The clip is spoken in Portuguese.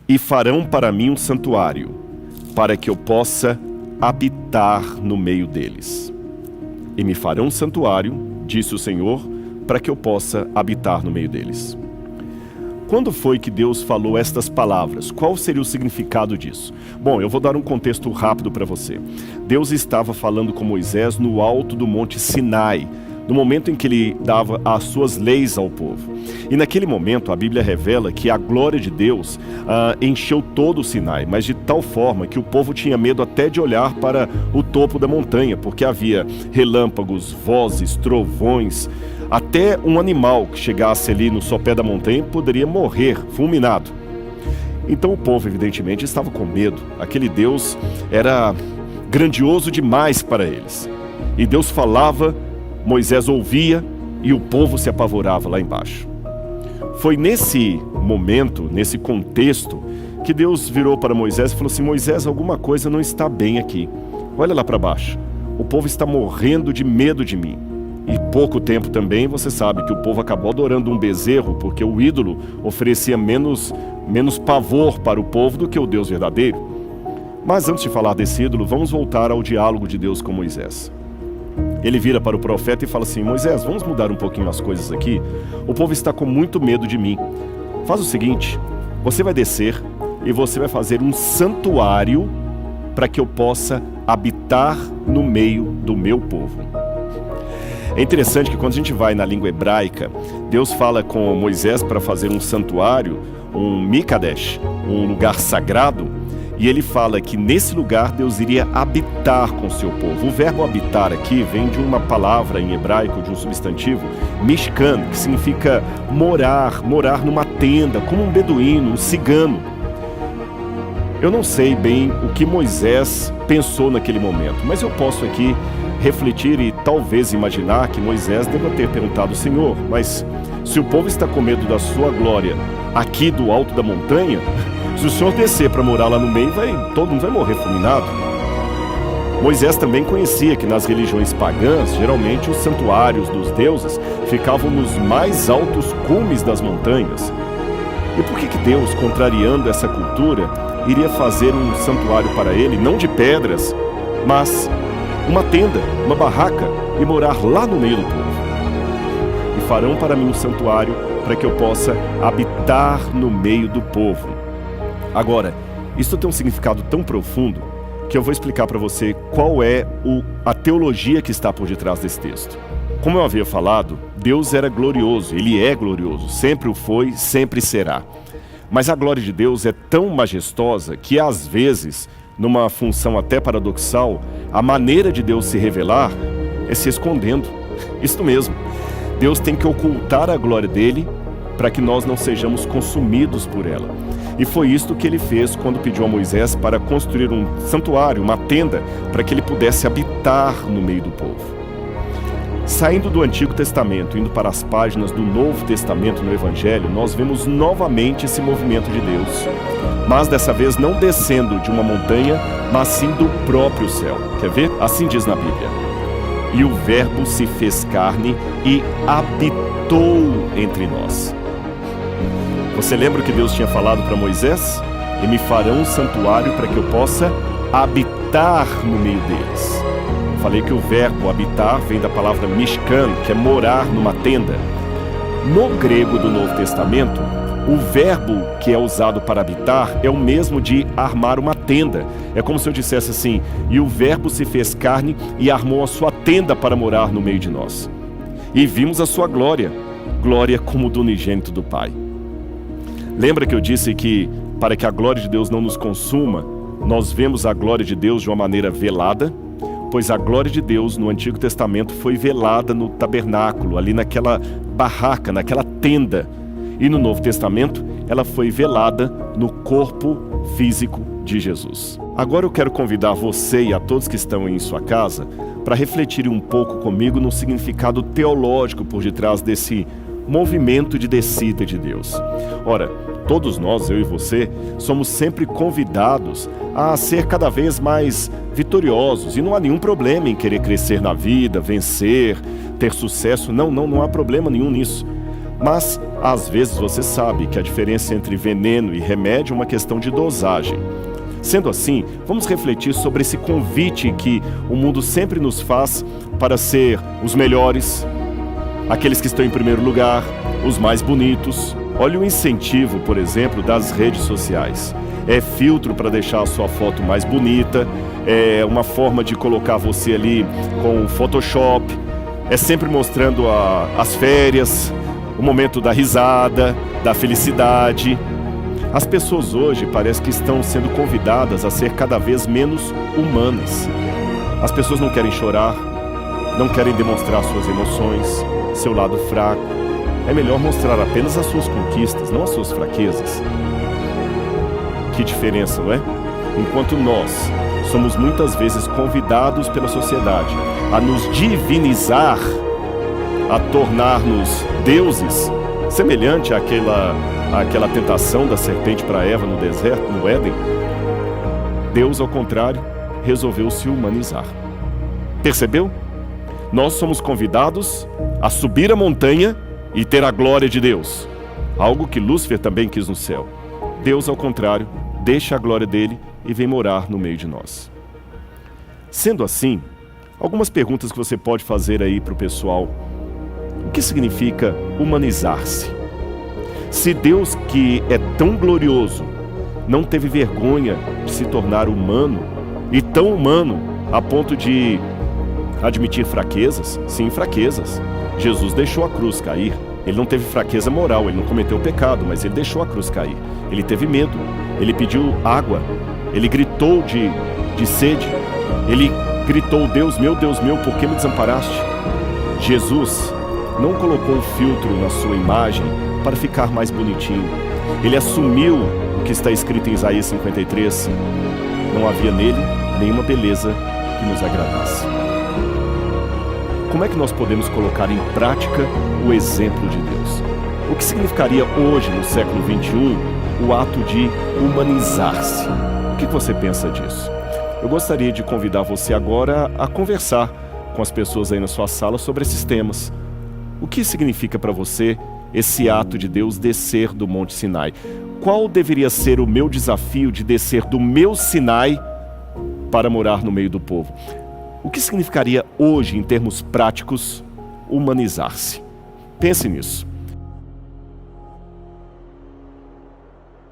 E farão para mim um santuário, para que eu possa habitar no meio deles. E me farão um santuário, disse o Senhor, para que eu possa habitar no meio deles. Quando foi que Deus falou estas palavras? Qual seria o significado disso? Bom, eu vou dar um contexto rápido para você. Deus estava falando com Moisés no alto do Monte Sinai, no momento em que ele dava as suas leis ao povo. E naquele momento a Bíblia revela que a glória de Deus encheu todo o Sinai, mas de tal forma que o povo tinha medo até de olhar para o topo da montanha, porque havia relâmpagos, vozes, trovões, até um animal que chegasse ali no sopé da montanha poderia morrer fulminado. Então o povo evidentemente estava com medo. Aquele Deus era grandioso demais para eles. E Deus falava, Moisés ouvia e o povo se apavorava lá embaixo. Foi nesse momento, nesse contexto, que Deus virou para Moisés e falou assim: Moisés, alguma coisa não está bem aqui. Olha lá para baixo. O povo está morrendo de medo de mim. E pouco tempo também você sabe que o povo acabou adorando um bezerro, porque o ídolo oferecia menos pavor para o povo do que o Deus verdadeiro. Mas antes de falar desse ídolo, vamos voltar ao diálogo de Deus com Moisés. Ele vira para o profeta e fala assim: Moisés, vamos mudar um pouquinho as coisas aqui. O povo está com muito medo de mim. Faz o seguinte, você vai descer e você vai fazer um santuário para que eu possa habitar no meio do meu povo. É interessante que quando a gente vai na língua hebraica, Deus fala com Moisés para fazer um santuário, um Mikadesh, um lugar sagrado, e ele fala que nesse lugar Deus iria habitar com o seu povo. O verbo habitar aqui vem de uma palavra em hebraico, de um substantivo, mishkan, que significa morar numa tenda, como um beduíno, um cigano. Eu não sei bem o que Moisés pensou naquele momento, mas eu posso aqui refletir e talvez imaginar que Moisés deva ter perguntado: Senhor, mas se o povo está com medo da sua glória aqui do alto da montanha, se o Senhor descer para morar lá no meio, todo mundo vai morrer fulminado. Moisés também conhecia que nas religiões pagãs, geralmente os santuários dos deuses ficavam nos mais altos cumes das montanhas. E por que Deus, contrariando essa cultura, iria fazer um santuário para ele, não de pedras, mas uma tenda, uma barraca, e morar lá no meio do povo? E farão para mim um santuário para que eu possa habitar no meio do povo. Agora, isso tem um significado tão profundo que eu vou explicar para você qual é a teologia que está por detrás desse texto. Como eu havia falado, Deus era glorioso, Ele é glorioso, sempre o foi, sempre será. Mas a glória de Deus é tão majestosa que às vezes, numa função até paradoxal, a maneira de Deus se revelar é se escondendo. Isso mesmo, Deus tem que ocultar a glória dele para que nós não sejamos consumidos por ela. E foi isto que ele fez quando pediu a Moisés para construir um santuário, uma tenda, para que ele pudesse habitar no meio do povo. Saindo do Antigo Testamento, indo para as páginas do Novo Testamento no Evangelho, nós vemos novamente esse movimento de Deus. Mas dessa vez não descendo de uma montanha, mas sim do próprio céu. Quer ver? Assim diz na Bíblia: E o Verbo se fez carne e habitou entre nós. Você lembra o que Deus tinha falado para Moisés? E me farão um santuário para que eu possa habitar no meio deles. Falei que o verbo habitar vem da palavra mishkan, que é morar numa tenda. No grego do Novo Testamento, o verbo que é usado para habitar é o mesmo de armar uma tenda. É como se eu dissesse assim: e o verbo se fez carne e armou a sua tenda para morar no meio de nós. E vimos a sua glória, glória como do unigênito do Pai. Lembra que eu disse que, para que a glória de Deus não nos consuma, nós vemos a glória de Deus de uma maneira velada? Pois a glória de Deus no Antigo Testamento foi velada no tabernáculo, ali naquela barraca, naquela tenda. E no Novo Testamento, ela foi velada no corpo físico de Jesus. Agora eu quero convidar você e a todos que estão em sua casa para refletirem um pouco comigo no significado teológico por detrás desse movimento de descida de Deus. Ora, todos nós, eu e você, somos sempre convidados a ser cada vez mais vitoriosos. E não há nenhum problema em querer crescer na vida, vencer, ter sucesso. Não há problema nenhum nisso. Mas, às vezes, você sabe que a diferença entre veneno e remédio é uma questão de dosagem. Sendo assim, vamos refletir sobre esse convite que o mundo sempre nos faz para ser os melhores, aqueles que estão em primeiro lugar, os mais bonitos. Olha o incentivo, por exemplo, das redes sociais. É filtro para deixar a sua foto mais bonita, é uma forma de colocar você ali com o Photoshop, é sempre mostrando as férias, o momento da risada, da felicidade. As pessoas hoje parece que estão sendo convidadas a ser cada vez menos humanas. As pessoas não querem chorar, não querem demonstrar suas emoções, seu lado fraco. É melhor mostrar apenas as suas conquistas, não as suas fraquezas. Que diferença, não é? Enquanto nós somos muitas vezes convidados pela sociedade a nos divinizar, a tornar-nos deuses, semelhante àquela tentação da serpente para Eva no deserto, no Éden, Deus, ao contrário, resolveu se humanizar. Percebeu? Nós somos convidados a subir a montanha e ter a glória de Deus, algo que Lúcifer também quis no céu. Deus, ao contrário, deixa a glória dele e vem morar no meio de nós. Sendo assim, algumas perguntas que você pode fazer aí para o pessoal. O que significa humanizar-se? Se Deus, que é tão glorioso, não teve vergonha de se tornar humano, e tão humano a ponto de admitir fraquezas, sim, fraquezas. Jesus deixou a cruz cair. Ele não teve fraqueza moral, ele não cometeu pecado, mas ele deixou a cruz cair. Ele teve medo, ele pediu água, ele gritou de sede, ele gritou: Deus meu, por que me desamparaste? Jesus não colocou um filtro na sua imagem para ficar mais bonitinho. Ele assumiu o que está escrito em Isaías 53. Não havia nele nenhuma beleza que nos agradasse. Como é que nós podemos colocar em prática o exemplo de Deus? O que significaria hoje, no século XXI, o ato de humanizar-se? O que você pensa disso? Eu gostaria de convidar você agora a conversar com as pessoas aí na sua sala sobre esses temas. O que significa para você esse ato de Deus descer do Monte Sinai? Qual deveria ser o meu desafio de descer do meu Sinai para morar no meio do povo? O que significaria hoje, em termos práticos, humanizar-se? Pense nisso.